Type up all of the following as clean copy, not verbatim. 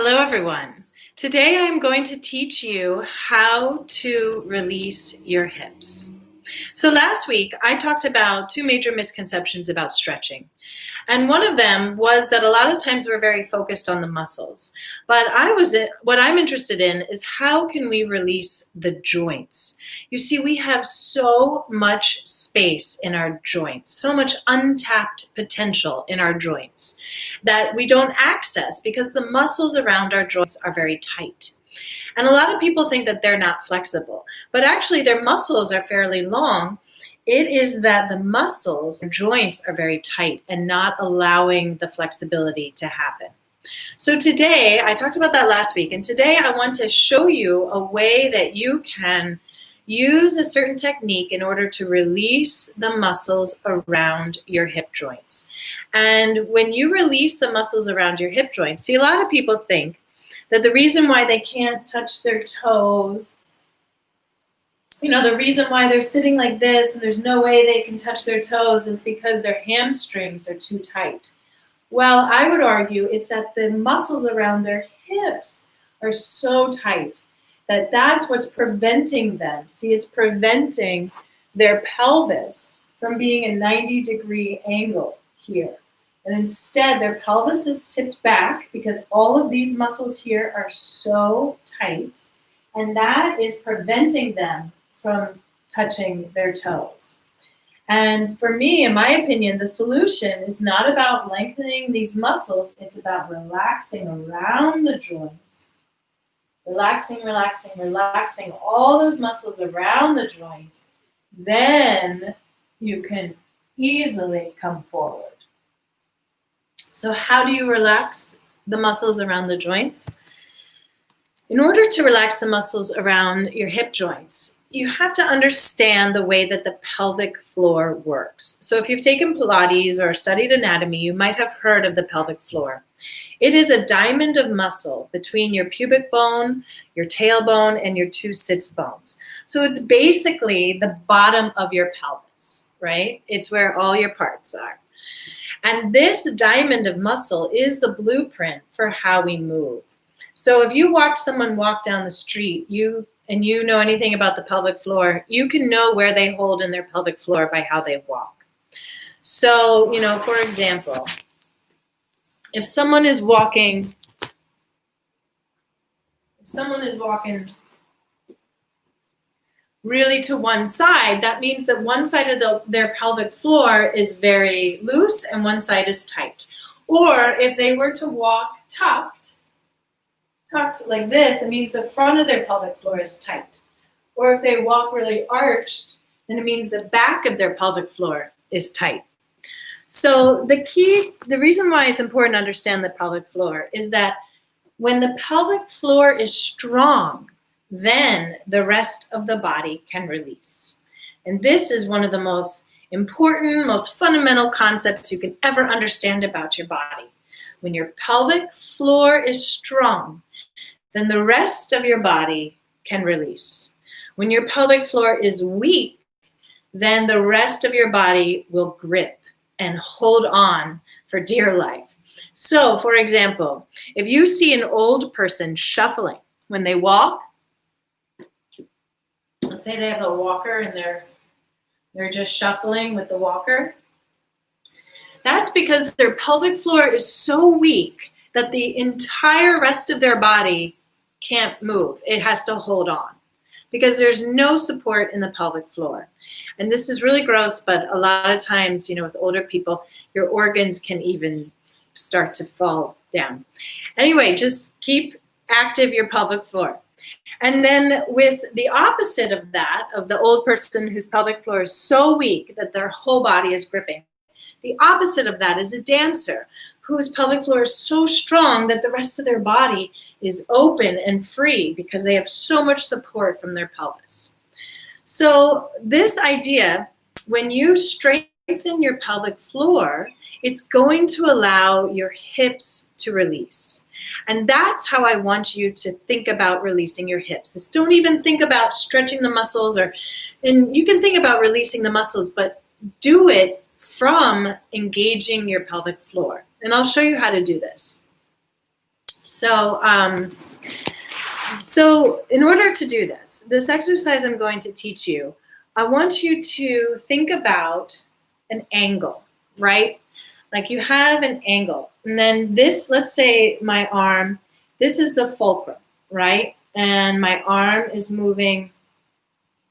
Hello, everyone. Today I'm going to teach you how to release your hips. So last week I talked about two major misconceptions about stretching. And one of them was that a lot of times we're very focused on the muscles. But what I'm interested in is how can we release the joints? You see, we have so much space in our joints, so much untapped potential in our joints that we don't access because the muscles around our joints are very tight. And a lot of people think that they're not flexible, but actually their muscles are fairly long. It is that the muscles, joints are very tight and not allowing the flexibility to happen. So today, I talked about that last week, and today I want to show you a way that you can use a certain technique in order to release the muscles around your hip joints. And when you release the muscles around your hip joints, see, a lot of people think that the reason why they can't touch their toes, the reason why they're sitting like this and there's no way they can touch their toes is because their hamstrings are too tight. Well, I would argue it's that the muscles around their hips are so tight that that's what's preventing them. See, it's preventing their pelvis from being a 90-degree angle here. And instead, their pelvis is tipped back because all of these muscles here are so tight, and that is preventing them from touching their toes. And for me, in my opinion, the solution is not about lengthening these muscles, it's about relaxing around the joint. Relaxing, relaxing, relaxing all those muscles around the joint. Then you can easily come forward. So how do you relax the muscles around the joints? In order to relax the muscles around your hip joints, you have to understand the way that the pelvic floor works. So if you've taken Pilates or studied anatomy, you might have heard of the pelvic floor. It is a diamond of muscle between your pubic bone, your tailbone, and your two sits bones. So it's basically the bottom of your pelvis, right? It's where all your parts are. And this diamond of muscle is the blueprint for how we move. So if you watch someone walk down the street, you know anything about the pelvic floor, you can know where they hold in their pelvic floor by how they walk. So, for example, if someone is walking really to one side, that means that one side of their pelvic floor is very loose and one side is tight. Or if they were to walk tucked like this, it means the front of their pelvic floor is tight. Or if they walk really arched, then it means the back of their pelvic floor is tight. So the reason why it's important to understand the pelvic floor is that when the pelvic floor is strong, then the rest of the body can release. And this is one of the most important, most fundamental concepts you can ever understand about your body. When your pelvic floor is strong, then the rest of your body can release. When your pelvic floor is weak, then the rest of your body will grip and hold on for dear life. So, for example, if you see an old person shuffling when they walk, let's say they have a walker and they're just shuffling with the walker, that's because their pelvic floor is so weak that the entire rest of their body can't move. It has to hold on because there's no support in the pelvic floor. And this is really gross, but a lot of times, with older people, your organs can even start to fall down. Anyway, just keep active your pelvic floor. And then with the opposite of that, of the old person whose pelvic floor is so weak that their whole body is gripping, the opposite of that is a dancer whose pelvic floor is so strong that the rest of their body is open and free because they have so much support from their pelvis. So this idea, when you strengthen your pelvic floor, it's going to allow your hips to release. And that's how I want you to think about releasing your hips. Is don't even think about stretching the muscles, and you can think about releasing the muscles, but do it from engaging your pelvic floor. And I'll show you how to do this. So in order to do this exercise I'm going to teach you, I want you to think about an angle, right? Like you have an angle. And then this, let's say my arm, this is the fulcrum, right? And my arm is moving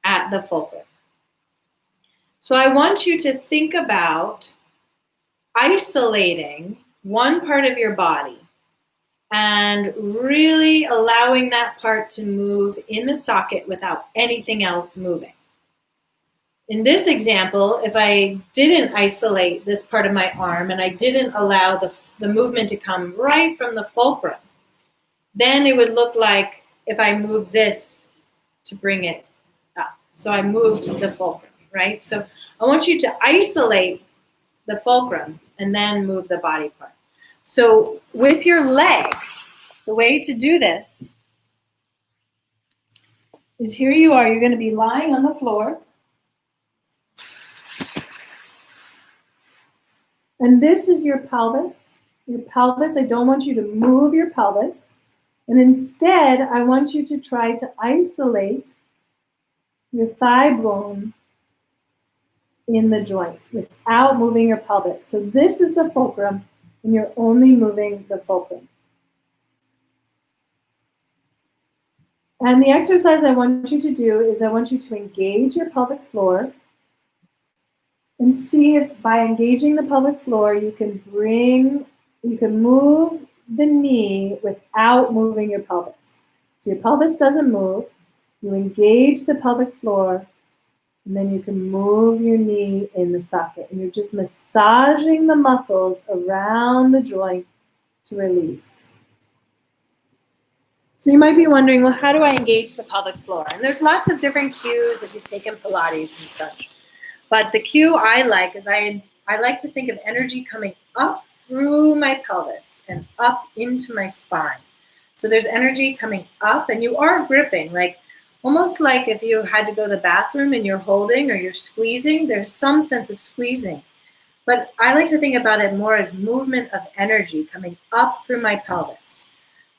at the fulcrum. So I want you to think about isolating one part of your body and really allowing that part to move in the socket without anything else moving. In this example, if I didn't isolate this part of my arm and I didn't allow the movement to come right from the fulcrum, then it would look like if I moved this to bring it up. So I moved the fulcrum, right? So I want you to isolate the fulcrum and then move the body part. So with your leg, the way to do this is here you are. You're going to be lying on the floor. And this is your pelvis. Your pelvis, I don't want you to move your pelvis. And instead, I want you to try to isolate your thigh bone in the joint without moving your pelvis. So this is the fulcrum, and you're only moving the fulcrum. And the exercise I want you to do is I want you to engage your pelvic floor and see if by engaging the pelvic floor you can move the knee without moving your pelvis. So your pelvis doesn't move, you engage the pelvic floor, and then you can move your knee in the socket. And you're just massaging the muscles around the joint to release. So you might be wondering, well, how do I engage the pelvic floor? And there's lots of different cues if you've taken Pilates and such. But the cue I like is I like to think of energy coming up through my pelvis and up into my spine. So there's energy coming up, and you are gripping, like almost like if you had to go to the bathroom and you're holding or you're squeezing, there's some sense of squeezing. But I like to think about it more as movement of energy coming up through my pelvis.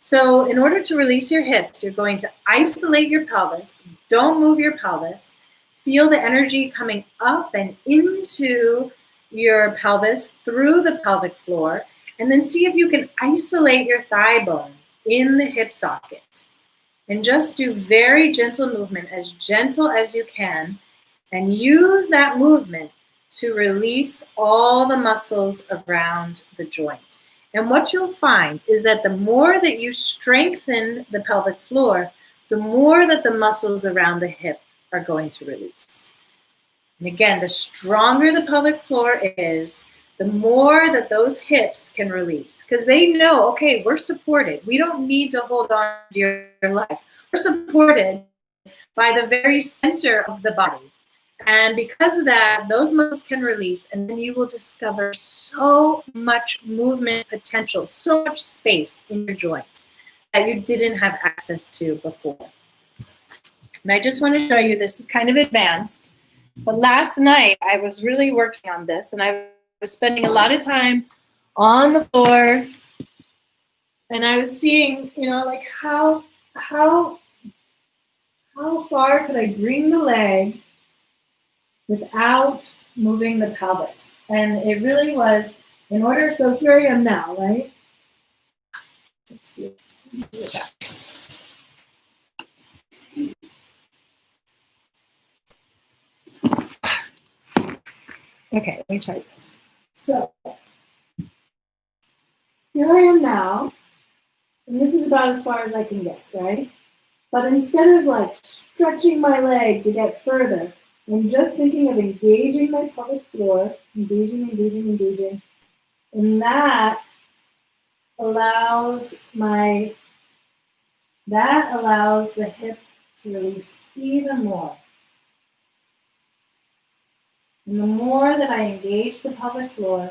So in order to release your hips, you're going to isolate your pelvis. Don't move your pelvis. Feel the energy coming up and into your pelvis through the pelvic floor, and then see if you can isolate your thigh bone in the hip socket. And just do very gentle movement, as gentle as you can, and use that movement to release all the muscles around the joint. And what you'll find is that the more that you strengthen the pelvic floor, the more that the muscles around the hip are going to release. And again, the stronger the pelvic floor is, the more that those hips can release, because they know, okay, we're supported. We don't need to hold on to your life. We're supported by the very center of the body. And because of that, those muscles can release, and then you will discover so much movement potential, so much space in your joint that you didn't have access to before. And I just want to show you, this is kind of advanced, but last night I was really working on this, and I was spending a lot of time on the floor, and I was seeing, like how far could I bring the leg without moving the pelvis. And it really was in order, so here I am now, right? Let's see that. Okay, let me try this. So here I am now, and this is about as far as I can get, right? But instead of like stretching my leg to get further, I'm just thinking of engaging my pelvic floor, engaging, and that allows the hip to release even more. And the more that I engage the pelvic floor,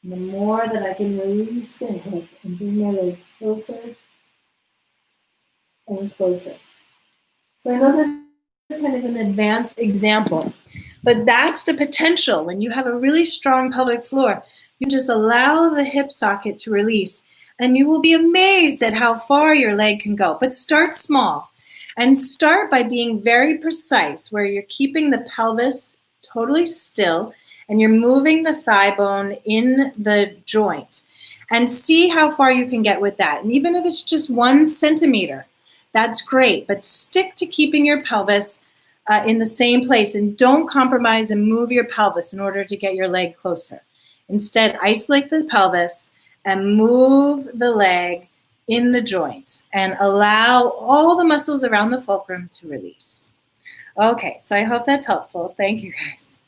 the more that I can release the hip and bring my legs closer and closer. So I know this is kind of an advanced example, but that's the potential. When you have a really strong pelvic floor, you just allow the hip socket to release, and you will be amazed at how far your leg can go. But start small, and start by being very precise, where you're keeping the pelvis totally still and you're moving the thigh bone in the joint, and see how far you can get with that. And even if it's just 1 centimeter, that's great, but stick to keeping your pelvis in the same place, and don't compromise and move your pelvis in order to get your leg closer. Instead, isolate the pelvis and move the leg in the joint and allow all the muscles around the fulcrum to release. Okay, so I hope that's helpful. Thank you, guys.